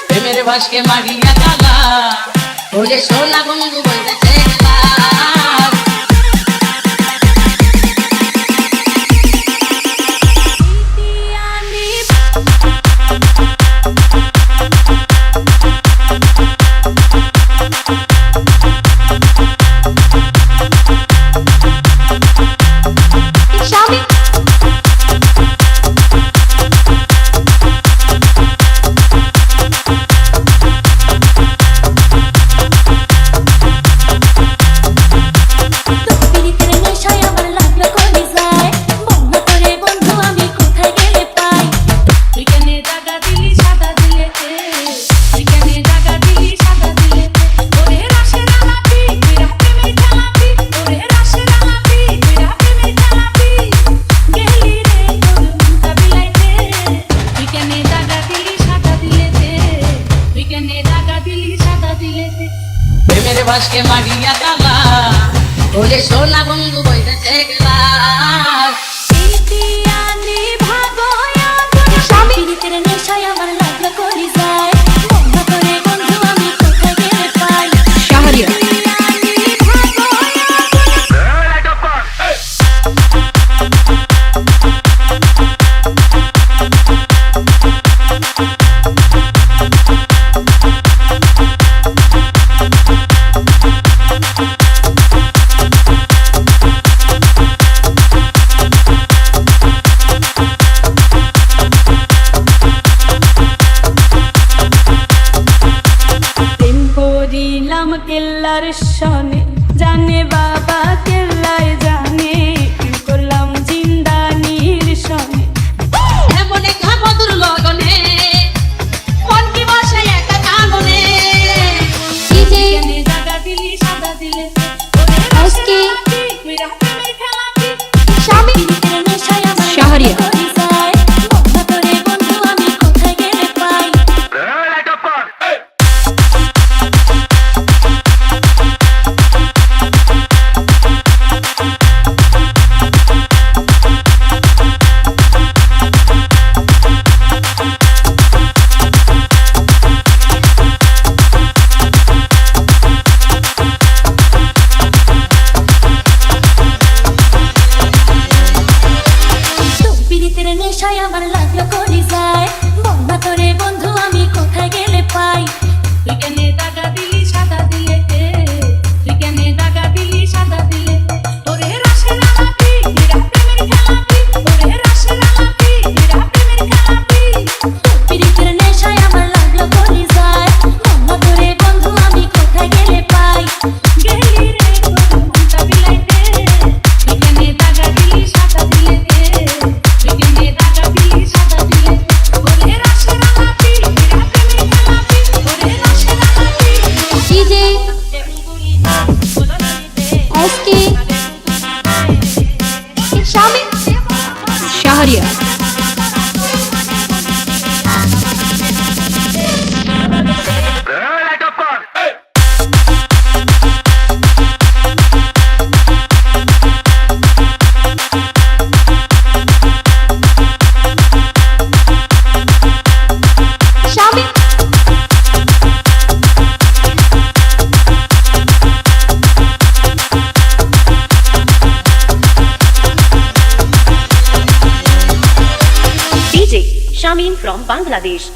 প্রেমের ভাসকে মারিয়া জ্বালা ওরে সোনা বন্ধু বলতেছে প্রেমের ভাসকে মারিয়া জ্বালা ওরে সোনা বন্ধু বলতেছে গেলা কেল্লার সনে জানে বাবা কেল্লায় জানে কি করলাম জিন্দানির সনে এমনে কামদুর লগনে মন কি বসে একা কাননে কেনে জায়গা দিলি সাদা দিলে ওরে আজকে মেরা প্রেমে খেলাবি স্বামী নেশায় আমার শহরিয়া নেশায় আমার লাগলো করি যায় বন্ধা করে বন্ধু আমি কোথায় গেলে পাই তুই কেনে দাগা দিলি সাদা দিলে তুই কেনে দাগা দিলি সাদা দিলে ওরে রাশে রালাপি মেরা প্রেমের খেলাপি ওরে রাশে রালাপি মেরা প্রেমের খেলাপি পিরিতের নেশায় আমার লাগলো করি যায় বন্ধা করে বন্ধু আমি কোথায় গেলে পাই গেলি রে মনটা বিলাইতে তুই কেনে দাগা দিলি সাদা দিলে शहरिया Shamin from Bangladesh.